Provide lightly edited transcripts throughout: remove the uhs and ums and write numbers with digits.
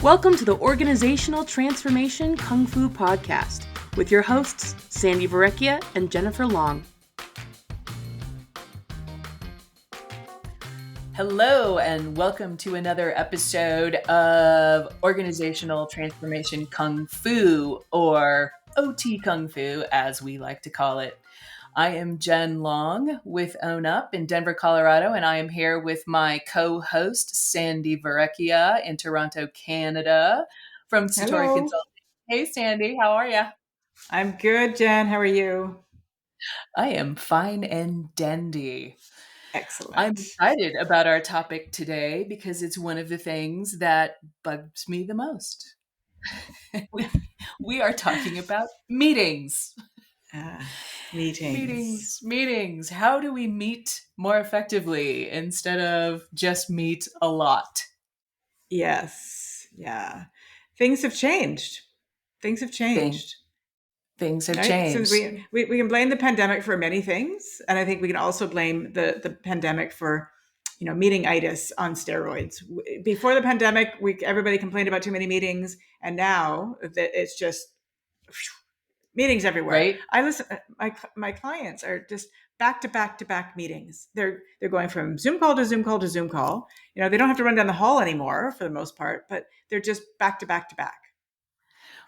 Welcome to the Organizational Transformation Kung Fu Podcast with your hosts, Sandi Verrecchia and Jennifer Long. Hello, and welcome to another episode of Organizational Transformation Kung Fu, or OT Kung Fu, as we like to call it. I am Jen Long with Own Up in Denver, Colorado, and I am here with my co-host, Sandi Verrecchia in Toronto, Canada, from Satori Hello. Consulting. Hey, Sandi, how are you? I'm good, Jen. How are you? I am fine and dandy. Excellent. I'm excited about our topic today because it's one of the things that bugs me the most. we are talking about meetings. Meetings. How do we meet more effectively instead of just meet a lot? Yes. Yeah. Things have changed. Things have changed. Changed. Since we can blame the pandemic for many things, and I think we can also blame the pandemic for, meeting-itis on steroids. Before the pandemic, everybody complained about too many meetings, and now that it's just meetings everywhere. Right? I listen. My clients are just back to back to back meetings. They're going from Zoom call to Zoom call to Zoom call. They don't have to run down the hall anymore for the most part, but they're just back to back to back.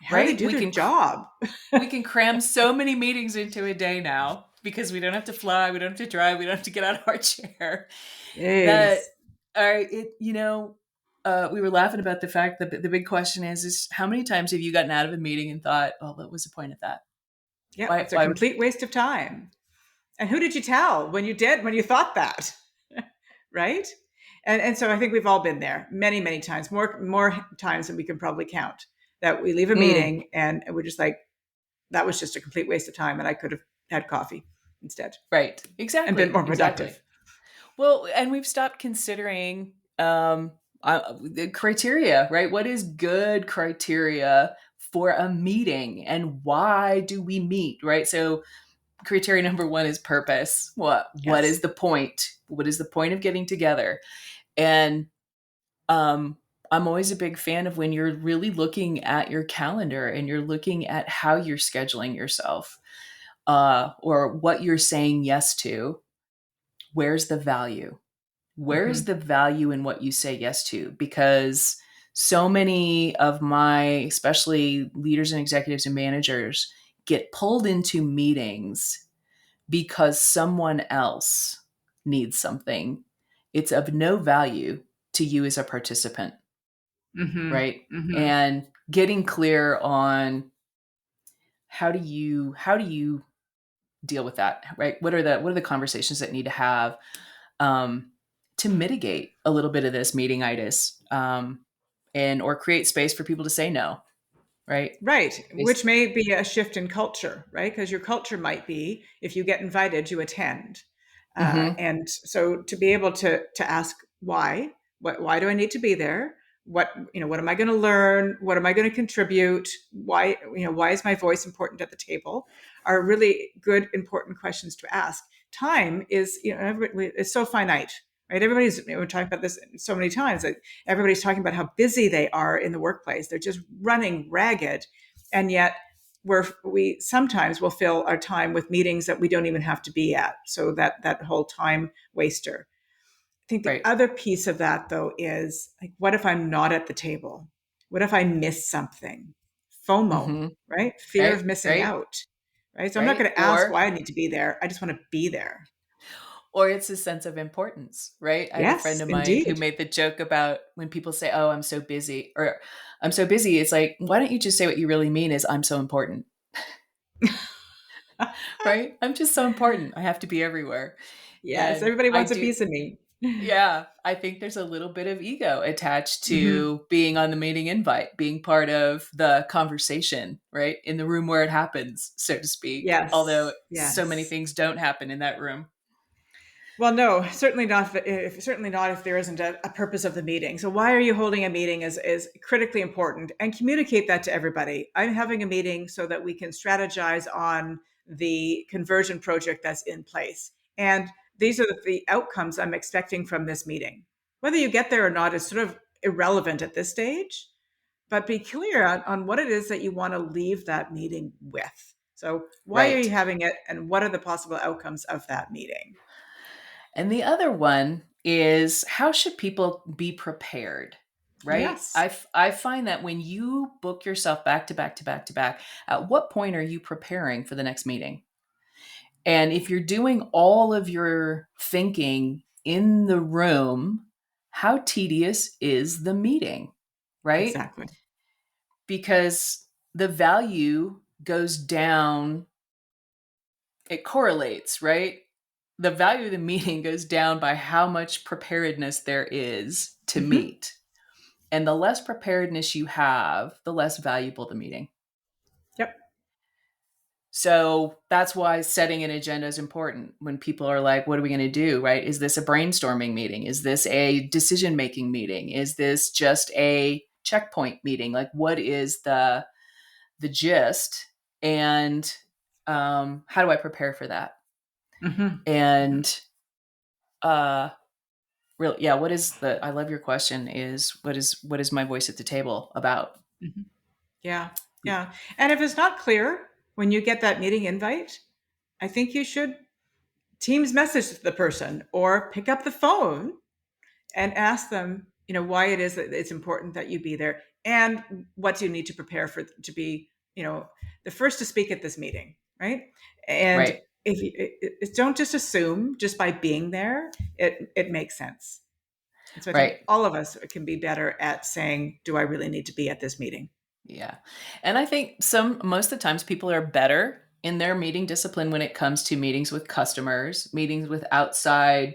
How do they do their job? We can cram so many meetings into a day now because we don't have to fly, we don't have to drive, we don't have to get out of our chair. Yes. We were laughing about the fact that the big question is how many times have you gotten out of a meeting and thought, oh, what was the point of that? Yeah, it's a complete waste of time. And who did you tell when you thought that? Right? And so I think we've all been there many, many times, more times than we can probably count, that we leave a meeting and we're just like, that was just a complete waste of time and I could have had coffee instead. Right. Exactly. And been more productive. Exactly. Well, and we've stopped considering the criteria, right? What is good criteria for a meeting and why do we meet, right? So criteria number one is purpose. What is the point? What is the point of getting together? And I'm always a big fan of when you're really looking at your calendar and you're looking at how you're scheduling yourself or what you're saying yes to. Where's the value? Where is the value in what you say yes to? Because so many of my, especially leaders and executives and managers, get pulled into meetings because someone else needs something. It's of no value to you as a participant, right? And getting clear on how do you deal with that, right? What are the conversations that need to have to mitigate a little bit of this meeting-itis or create space for people to say no, right? Right, which may be a shift in culture, right? Because your culture might be, if you get invited, you attend. And so to be able to ask why do I need to be there? What am I going to learn? What am I going to contribute? Why is my voice important at the table? Are really good, important questions to ask. Time is, it's so finite, right? We're talking about this so many times, that everybody's talking about how busy they are in the workplace. They're just running ragged. And yet we sometimes will fill our time with meetings that we don't even have to be at. So that whole time waster. I think the other piece of that, though, is like, what if I'm not at the table? What if I miss something? FOMO, right? Fear of missing out, right? So I'm not going to ask why I need to be there. I just want to be there. Or it's a sense of importance, right? I have a friend of mine who made the joke about when people say, oh, I'm so busy, or I'm so busy. It's like, why don't you just say what you really mean is I'm so important, right? I'm just so important. I have to be everywhere. Yes, and everybody wants a piece of me. Yeah, I think there's a little bit of ego attached to being on the meeting invite, being part of the conversation, right? In the room where it happens, so to speak. Yes. Although so many things don't happen in that room. Well, no, certainly not if there isn't a purpose of the meeting. So why are you holding a meeting is critically important, and communicate that to everybody. I'm having a meeting so that we can strategize on the conversion project that's in place. And these are the outcomes I'm expecting from this meeting. Whether you get there or not is sort of irrelevant at this stage. but be clear on what it is that you want to leave that meeting with. So why are you Right. having it, and what are the possible outcomes of that meeting? And the other one is, how should people be prepared? Right. Yes, I find that when you book yourself back to back to back to back, at what point are you preparing for the next meeting? And if you're doing all of your thinking in the room, how tedious is the meeting? Right. exactly. Because the value goes down, it correlates, right? The value of the meeting goes down by how much preparedness there is to Hmm. meet. And the less preparedness you have, the less valuable the meeting. Yep. So that's why setting an agenda is important. When people are like, what are we going to do? Right? Is this a brainstorming meeting? Is this a decision making meeting? Is this just a checkpoint meeting? Like, what is the gist? And how do I prepare for that? Hmm. And really, yeah, what is the, I love your question, is what is my voice at the table about? Hmm. Yeah, yeah. And if it's not clear when you get that meeting invite, I think you should Teams message the person or pick up the phone and ask them, why it is that it's important that you be there, and what do you need to prepare for to be, the first to speak at this meeting, right? And Right, if you don't just assume just by being there, it makes sense. And so I think right. all of us can be better at saying, do I really need to be at this meeting? Yeah. And I think most of the times people are better in their meeting discipline when it comes to meetings with customers, meetings with outside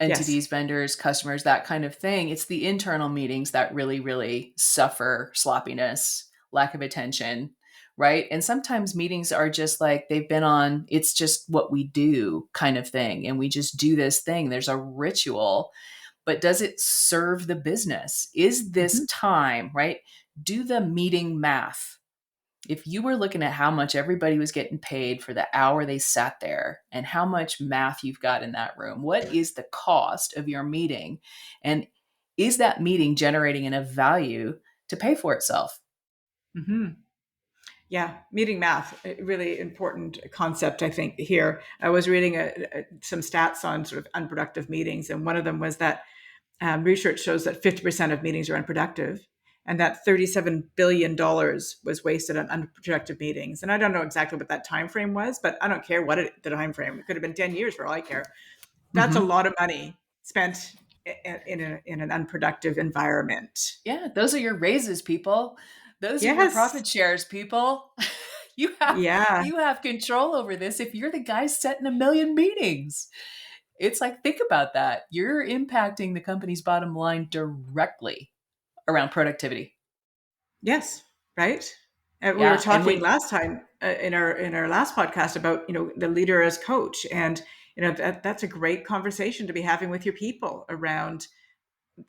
Yes. entities, vendors, customers, that kind of thing. It's the internal meetings that really, really suffer sloppiness, lack of attention, right? And sometimes meetings are just like they've been on, it's just what we do kind of thing. And we just do this thing. There's a ritual, but does it serve the business? Is Hmm. this time, right? Do the meeting math. If you were looking at how much everybody was getting paid for the hour they sat there and how much math you've got in that room, what is the cost of your meeting? And is that meeting generating enough value to pay for itself? Hmm. Yeah, meeting math, a really important concept, I think, here. I was reading some stats on sort of unproductive meetings, and one of them was that research shows that 50% of meetings are unproductive, and that $37 billion was wasted on unproductive meetings. And I don't know exactly what that time frame was, but I don't care the time frame. It could have been 10 years for all I care. That's a Mm-hmm. lot of money spent in an unproductive environment. Yeah, those are your raises, people. Those are your Yes. profit shares, people. you have Yeah. you have control over this if you're the guy setting a million meetings. It's like, think about that. You're impacting the company's bottom line directly around productivity. Yes. Right. We were Yeah, and talking when last time in our last podcast about the leader as coach, and that's a great conversation to be having with your people around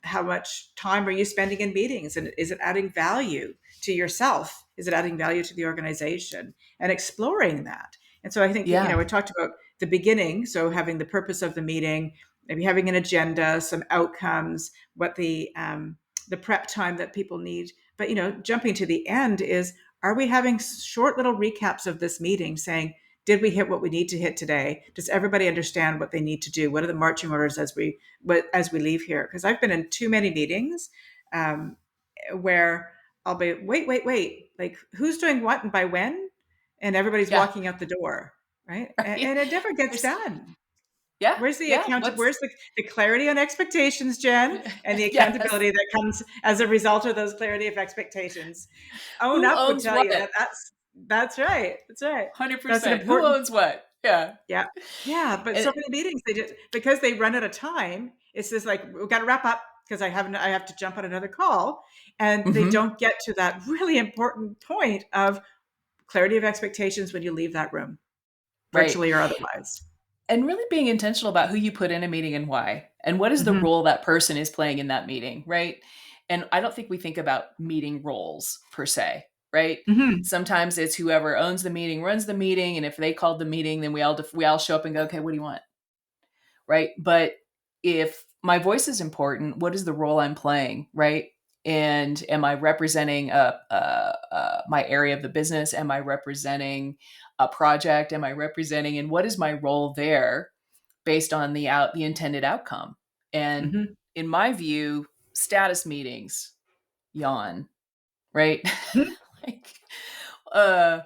how much time are you spending in meetings, and is it adding value to yourself, is it adding value to the organization, and exploring that. And so I think yeah, we talked about the beginning, so having the purpose of the meeting, maybe having an agenda, some outcomes, what the prep time that people need, but jumping to the end is, are we having short little recaps of this meeting saying, did we hit what we need to hit today? Does everybody understand what they need to do? What are the marching orders as we leave here? Because I've been in too many meetings um, where I'll be wait, like who's doing what and by when, and everybody's yeah, walking out the door, right? And, right. and it never gets There's, done. yeah, Where's the yeah. account? What's Where's the clarity on expectations, Jen, and the yes? accountability that comes as a result of those clarity of expectations? Own Who up would owns tell you what? that's right. That's right. Hundred That's an percent. Who important. owns what? Yeah, Yeah. Yeah. But and so many meetings, they just, because they run out of time, it's just like, we've got to wrap up because I have to jump on another call. And they mm-hmm, don't get to that really important point of clarity of expectations when you leave that room, right. virtually or otherwise. And really being intentional about who you put in a meeting and why, and what is the Hmm. role that person is playing in that meeting, right? And I don't think we think about meeting roles per se, right? Hmm. Sometimes it's whoever owns the meeting runs the meeting, and if they called the meeting, then we all show up and go, okay, what do you want, right? But if my voice is important, what is the role I'm playing, right? And am I representing my area of the business? Am I representing a project? Am I representing, and what is my role there based on the intended outcome? And Mm-hmm. in my view, status meetings, yawn, right? Like, uh,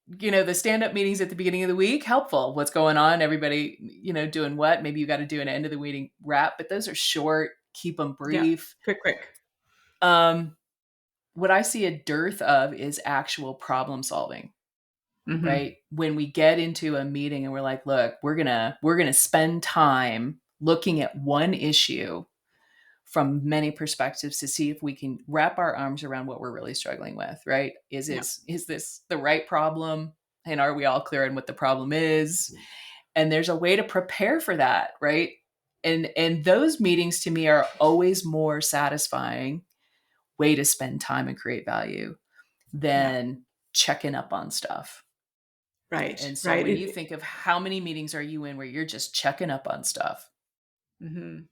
the stand-up meetings at the beginning of the week, helpful. What's going on? Everybody, doing what? Maybe you got to do an end of the meeting wrap, but those are short, keep them Yeah. brief. Quick. Um, what I see a dearth of is actual problem solving, Mm-hmm. right? When we get into a meeting and we're like, look, we're gonna spend time looking at one issue from many perspectives to see if we can wrap our arms around what we're really struggling with, right? Yeah. Is this the right problem? And are we all clear on what the problem is? And there's a way to prepare for that, right? And those meetings to me are always more satisfying way to spend time and create value Yeah. than checking up on stuff. Right. And so Right. when you think of how many meetings are you in where you're just checking up on stuff? Mm-hmm.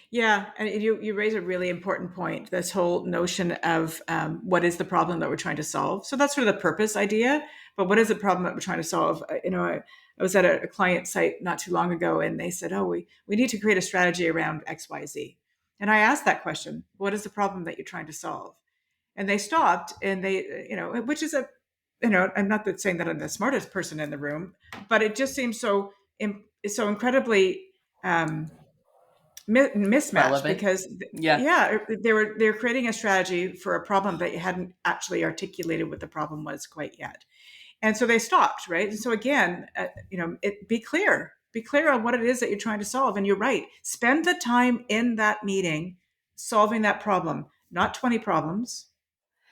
Yeah, and you raise a really important point. This whole notion of what is the problem that we're trying to solve. So that's sort of the purpose idea. But what is the problem that we're trying to solve? I was at a client site not too long ago, and they said, "Oh, we need to create a strategy around X, Y, Z." And I asked that question: "What is the problem that you're trying to solve?" And they stopped, and which is I'm not that saying that I'm the smartest person in the room, but it just seems so incredibly. Mismatched Relevant? because Yeah. they were creating a strategy for a problem that you hadn't actually articulated what the problem was quite yet, and so they stopped, right? And so again, be clear on what it is that you're trying to solve, and you're right, spend the time in that meeting solving that problem, not 20 problems,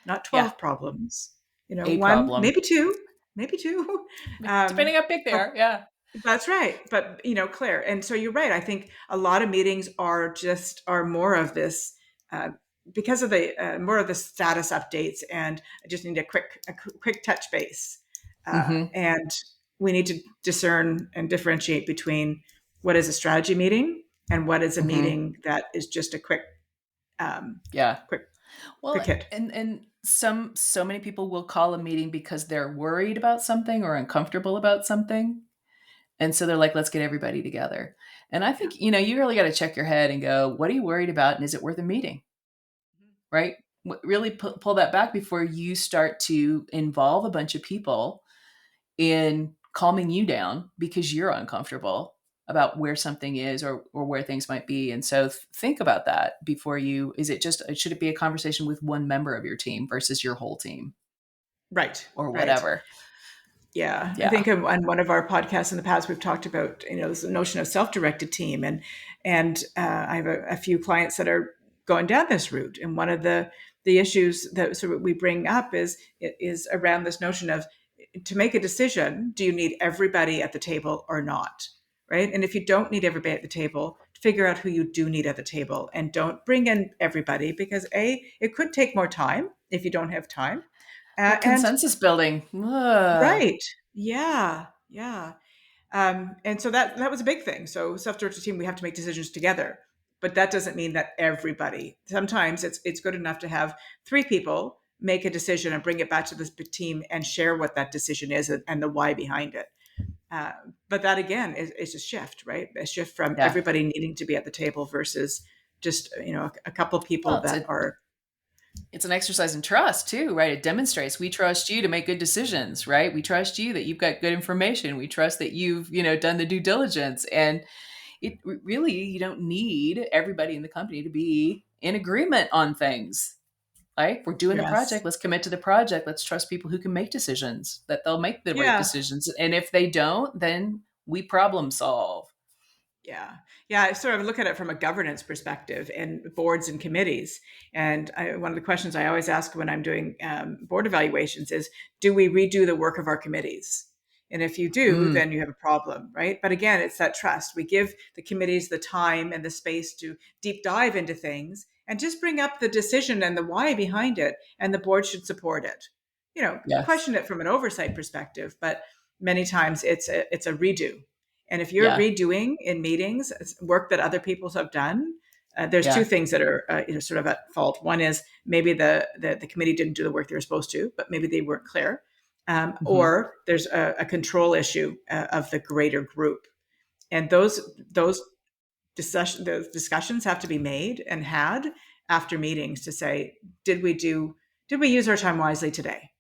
not Yeah. 12 problems, A one, problem. maybe two Depending how big they but are. Yeah. that's right. But, clear. And so you're right. I think a lot of meetings are more of this, because of the more of the status updates, and I just need a quick touch base. Mm-hmm. And we need to discern and differentiate between what is a strategy meeting and what is a Mm-hmm. meeting that is just a um, Yeah. quick, quick Well, hit. and so many people will call a meeting because they're worried about something or uncomfortable about something. And so they're like, let's get everybody together. And I Yeah. think, you really got to check your head and go, what are you worried about? And is it worth a meeting? Right? Really pull that back before you start to involve a bunch of people in calming you down because you're uncomfortable about where something is or where things might be. And so think about that before should it be a conversation with one member of your team versus your whole team Right. or Right. whatever? Yeah, I Yeah. think on one of our podcasts in the past, we've talked about this notion of self-directed team, and I have a few clients that are going down this route. And one of the issues that sort of we bring up is around this notion of, to make a decision, do you need everybody at the table or not, right? And if you don't need everybody at the table, figure out who you do need at the table, and don't bring in everybody, because it could take more time if you don't have time, Well, and consensus building. Ugh. right. Yeah. Yeah. And so that was a big thing. So self-directed team, we have to make decisions together, but that doesn't mean that everybody. Sometimes it's good enough to have three people make a decision and bring it back to this big team and share what that decision is, and the why behind it. Uh, but that again is a shift, right? A shift from Yeah. everybody needing to be at the table versus just a couple of people Well, that are. it's an exercise in trust too, right? It demonstrates we trust you to make good decisions, right? We trust you that you've got good information. We trust that you've, done the due diligence. And really, you don't need everybody in the company to be in agreement on things. Right? We're doing the Yes. project. Let's commit to the project. Let's trust people who can make decisions, that they'll make the right Yeah. decisions. And if they don't, then we problem solve. Yeah. Yeah. I sort of look at it from a governance perspective and boards and committees. And one of the questions I always ask when I'm doing board evaluations is, do we redo the work of our committees? And if you do, Mm, then you have a problem, right? But again, it's that trust. We give the committees the time and the space to deep dive into things and just bring up the decision and the why behind it. And the board should support it. yes. Question it from an oversight perspective, but many times it's a redo. And if you're Yeah. redoing in meetings work that other people have done, There's two Yeah. things that are sort of at fault. One is maybe the committee didn't do the work they were supposed to, but maybe they weren't clear, Hmm. or there's a control issue of the greater group, and those those discussions have to be made and had after meetings to say, did we use our time wisely today?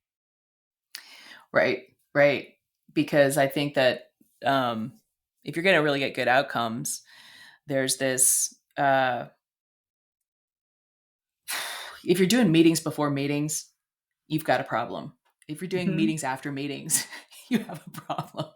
Right. Right. Because I think that if you're going to really get good outcomes, there's this. If you're doing meetings before meetings, you've got a problem. If you're doing Mm-hmm. meetings after meetings, you have a problem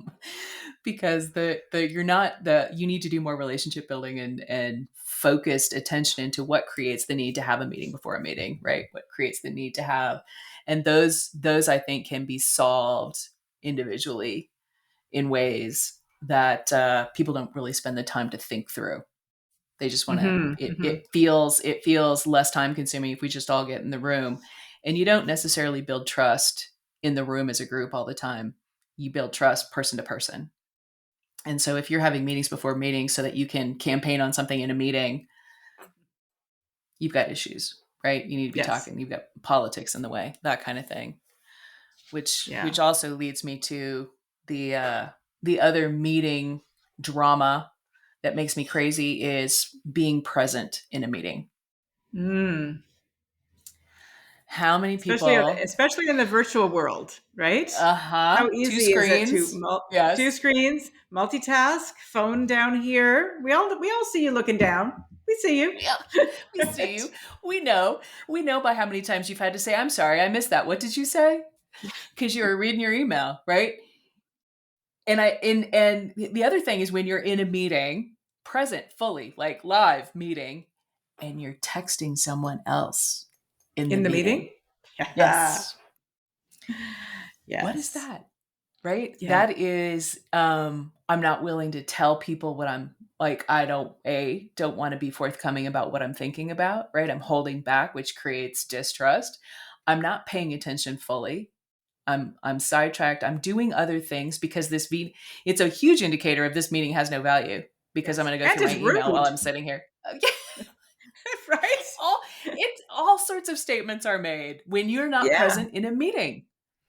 because the you're not the you need to do more relationship building and focused attention into what creates the need to have a meeting before a meeting, right? What creates the need to have, and those I think can be solved individually in ways that people don't really spend the time to think through. They just want to. Mm-hmm. It, Mm-hmm. it feels less time consuming if we just all get in the room, and you don't necessarily build trust in the room as a group all the time. You build trust person to person, and so if you're having meetings before meetings so that you can campaign on something in a meeting, you've got issues, right? You need to be Yes. talking. You've got politics in the way, that kind of thing. Which Yeah. which also leads me to the other meeting drama that makes me crazy is being present in a meeting. Mm. How many especially people? especially in the virtual world, right? How Two easy is it to screens. two Yes. screens, multitask, phone down here? We all see you looking down. We see you. Yeah. We see you. We know. We know by how many times you've had to say, I'm sorry, I missed that. What did you say? Because you were reading your email, right? And the other thing is when you're in a meeting, present fully, like live meeting, and you're texting someone else in the In the meeting. meeting. Yes. What is Yes. that? Right? Yeah. That is I'm not willing to tell people what I'm like. I don't want to be forthcoming about what I'm thinking about, right? I'm holding back, which creates distrust. I'm not paying attention fully. I'm sidetracked. I'm doing other things because it's a huge indicator of this meeting has no value because I'm Yes. going to go And through my it's email while rude. I'm sitting here. Right? all all sorts of statements are made when you're not Yeah. present in a meeting.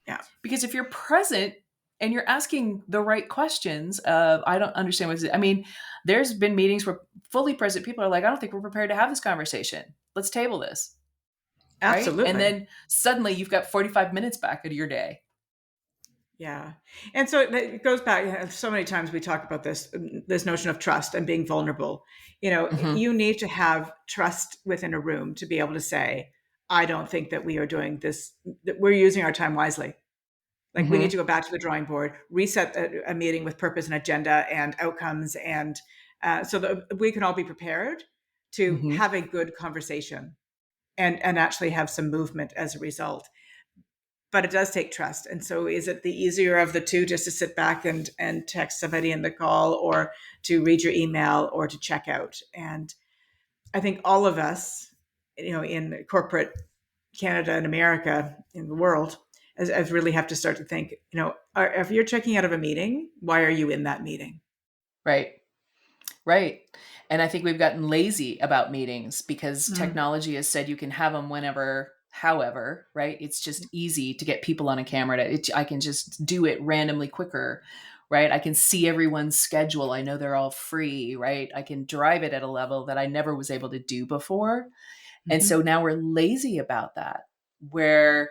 Yeah. Because if you're present and you're asking the right questions of, I don't understand what is it. I mean, there's been meetings where fully present people are like, I don't think we're prepared to have this conversation. Let's table this. Right. And Absolutely. then suddenly you've got 45 minutes back of your day. Yeah. And so it goes back. So many times we talk about this notion of trust and being vulnerable. Hmm. You need to have trust within a room to be able to say, I don't think that we are doing this, that we're using our time wisely. Like we need to Hmm. go back to the drawing board, reset a meeting with purpose and agenda and outcomes, and so that we can all be prepared to Hmm. have a good conversation and actually have some movement as a result. But it does take trust. And so is it the easier of the two, just to sit back and text somebody in the call, or to read your email, or to check out? And I think all of us, in corporate Canada and America, in the world, as really have to start to think, if you're checking out of a meeting, why are you in that meeting? Right. Right. And I think we've gotten lazy about meetings because Mm. technology has said you can have them whenever, however, right? It's just easy to get people on a camera. I can just do it randomly quicker, right? I can see everyone's schedule. I know they're all free, right? I can drive it at a level that I never was able to do before. And Mm-hmm. so now we're lazy about that, where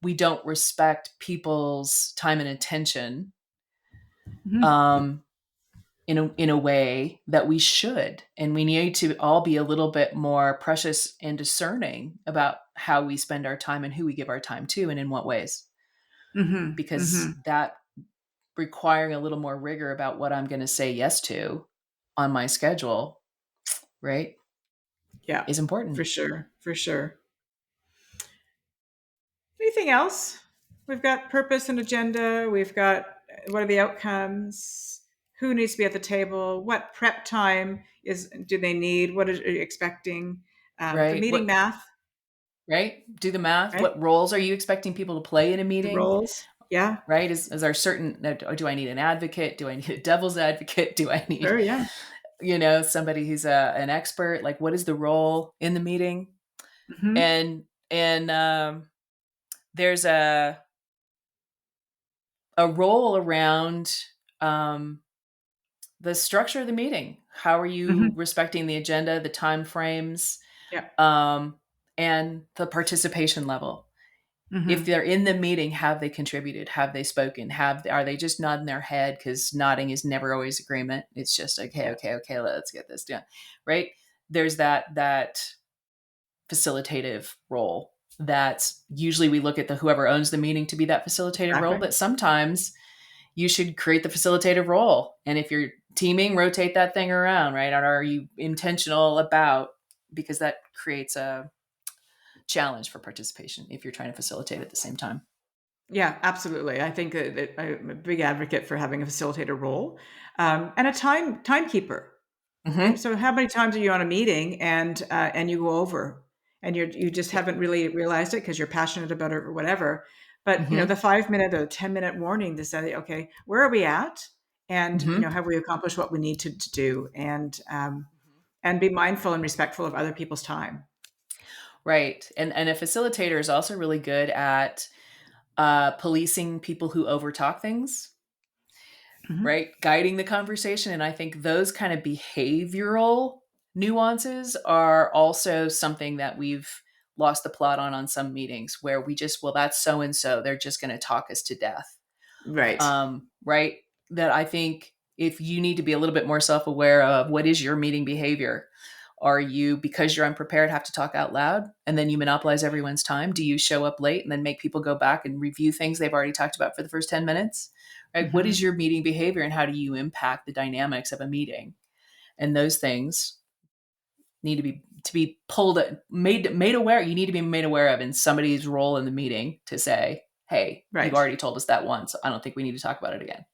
we don't respect people's time and attention. Mm-hmm. Um, in a way that we should, and we need to all be a little bit more precious and discerning about how we spend our time and who we give our time to and in what ways, Mm-hmm. because Mm-hmm. that requiring a little more rigor about what I'm going to say yes to on my schedule, right, Yeah, is important. for sure. For sure. Anything else? We've got purpose and agenda. We've got what are the outcomes? Who needs to be at the table? What prep time do they need? What are you expecting? The Right, meeting math, right, do the math. right? What roles are you expecting people to play in a The meeting, roles. Yeah. right? Is there certain, do I need an advocate? Do I need a devil's advocate? Do I need Sure. Yeah. somebody who's an expert, like what is the role in the meeting? Mhm. And there's a role around um, the structure of the meeting. How are you Mhm. respecting the agenda, the time frames, Yeah. um, and the participation level? If Mhm. they're in the meeting, have they contributed? Have they spoken? Are they just nodding their head? Because nodding is never always agreement. It's just okay, Yeah. okay, okay. Let's get this done, right? There's that facilitative role that usually we look at the whoever owns the meeting to be that facilitative role, Exactly. but sometimes you should create the facilitative role. And if you're teaming, rotate that thing around, right? Or are you intentional about, because that creates a challenge for participation if you're trying to facilitate at the same time. Yeah, absolutely. I think that I'm a big advocate for having a facilitator role, and a timekeeper. Right. Mm-hmm. So, how many times are you on a meeting and you go over, and you just haven't really realized it because you're passionate about it or whatever. But Mm-hmm. the 5 minute or 10 minute warning to say, okay, where are we at, and Mm-hmm. have we accomplished what we need to do, and be mindful and respectful of other people's time. Right. And a facilitator is also really good at policing people who overtalk things, Hmm. right? Guiding the conversation. And I think those kind of behavioral nuances are also something that we've lost the plot on some meetings where we just, well, that's so and so. They're just going to talk us to death. Right. Right? That I think if you need to be a little bit more self aware of what is your meeting behavior. Are you, because you're unprepared, have to talk out loud and then you monopolize everyone's time? Do you show up late and then make people go back and review things they've already talked about for the first 10 minutes? Right? What is Hmm. your meeting behavior and how do you impact the dynamics of a meeting? And those things need to be pulled, made aware. You need to be made aware of in somebody's role in the meeting to say, hey, you've Right. already told us that once. I don't think we need to talk about it again.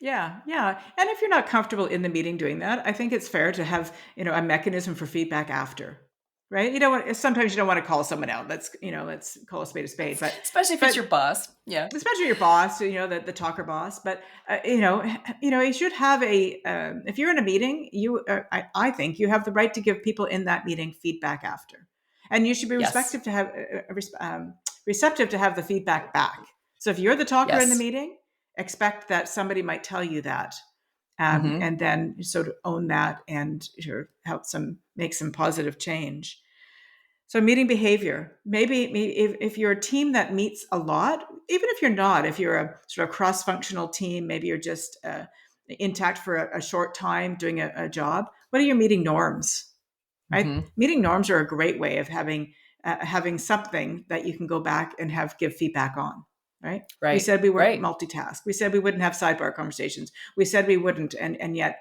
Yeah, yeah. And if you're not comfortable in the meeting doing that, I think it's fair to have, a mechanism for feedback after. Right? You don't want sometimes you don't want to call someone out. Let's call a spade a spade. Especially if it's But your boss. Yeah. especially your boss, the talker boss. But you should have a. If you're in a meeting, I think you have the right to give people in that meeting feedback after, and you should be Yes. receptive to have the feedback back. So if you're the talker in the Yes. meeting, expect that somebody might tell you that, Mm-hmm. and then sort of own that and sort of help make some positive change. So meeting behavior, maybe if you're a team that meets a lot, even if you're not, if you're a sort of cross-functional team, maybe you're just intact for a short time doing a job. What are your meeting norms? Right? Mm-hmm. Meeting norms are a great way of having something that you can go back and give feedback on. Right? We Right. said we weren't Right. multitask. We said we wouldn't have sidebar conversations. We said we wouldn't, and yet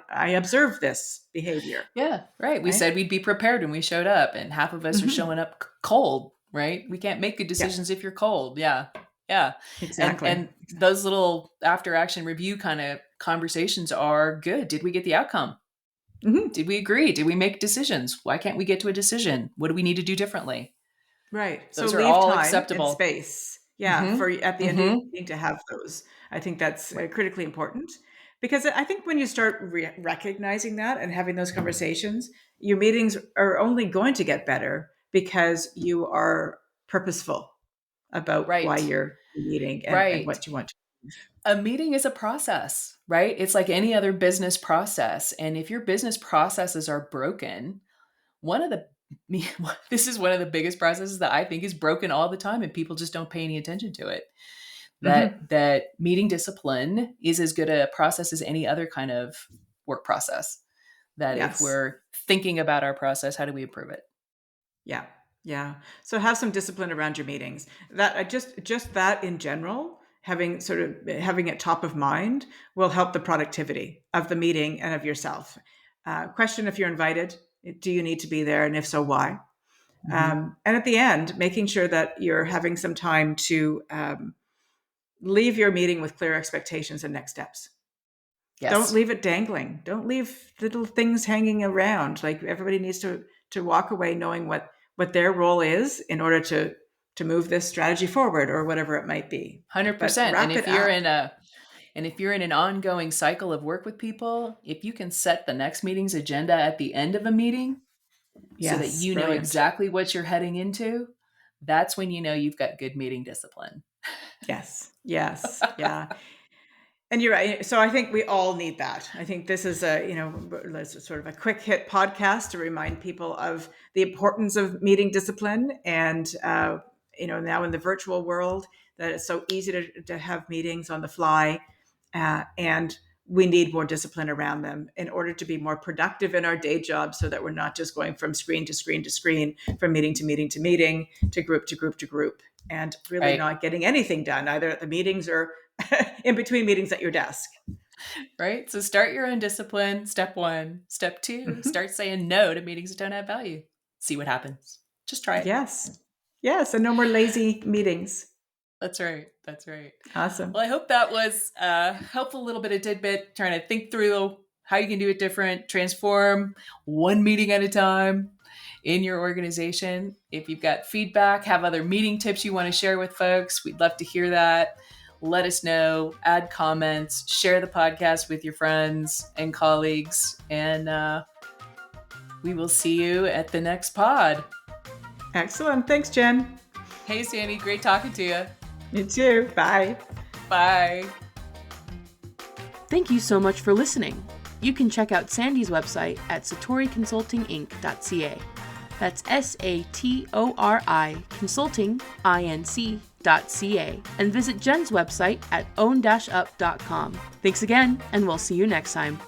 I observed this behavior. Yeah. Right. We Right? said we'd be prepared when we showed up, and half of us are Hmm. showing up cold. Right. We can't make good Yeah, decisions if you're cold. Yeah. Yeah. exactly. And those little after action review kind of conversations are good. Did we get the outcome? Hmm. Did we agree? Did we make decisions? Why can't we get to a decision? What do we need to do differently? Right. So Those are leave all time and acceptable. space. Yeah, Mm-hmm. for at the end of your Mm-hmm. meeting to have those. I think that's critically important because I think when you start recognizing that and having those conversations, your meetings are only going to get better because you are purposeful about why Right. you're meeting and Right. what you want to. A meeting is a process, right? It's like any other business process. And if your business processes are broken, one of the this is one of the biggest processes that I think is broken all the time and people just don't pay any attention to it. Hmm. That meeting discipline is as good a process as any other kind of work process. That if Yes. we're thinking about our process, how do we improve it? Yeah. Yeah. So have some discipline around your meetings. That just that in general, having it top of mind will help the productivity of the meeting and of yourself. Question if you're invited. Do you need to be there? And if so, why? Hmm. And at the end, making sure that you're having some time to leave your meeting with clear expectations and next steps. Don't Yes. leave it dangling. Don't leave little things hanging around. Like everybody needs to walk away knowing what their role is in order to move this strategy forward or whatever it might be. But 100%. And wrap if it you're up. in a And if you're in an ongoing cycle of work with people, if you can set the next meeting's agenda at the end of a meeting so that Yes, you know brilliant. exactly what you're heading into, that's when you know you've got good meeting discipline. Yes. Yes. Yeah. And you're right. So I think we all need that. I think this is sort of a quick hit podcast to remind people of the importance of meeting discipline. And, now in the virtual world, that it's so easy to have meetings on the fly. And we need more discipline around them in order to be more productive in our day jobs, so that we're not just going from screen to screen to screen, from meeting to meeting to meeting, to group to group to group, and really Right. not getting anything done, either at the meetings or in between meetings at your desk. Right? So start your own discipline. Step 1. Step 2, start saying no to meetings that don't add value. See what happens. Just try it. Yes. Yes. And no more lazy meetings. That's right. That's right. Awesome. Well, I hope that was helpful, little bit of tidbit, trying to think through how you can do it different, transform one meeting at a time in your organization. If you've got feedback, have other meeting tips you want to share with folks, we'd love to hear that. Let us know, add comments, share the podcast with your friends and colleagues, and we will see you at the next pod. Excellent. Thanks, Jen. Hey, Sandy, great talking to you. You too. Bye. Bye. Thank you so much for listening. You can check out Sandy's website at satoriconsultinginc.ca. That's SATORI consultinginc.ca, and visit Jen's website at own-up.com. Thanks again, and we'll see you next time.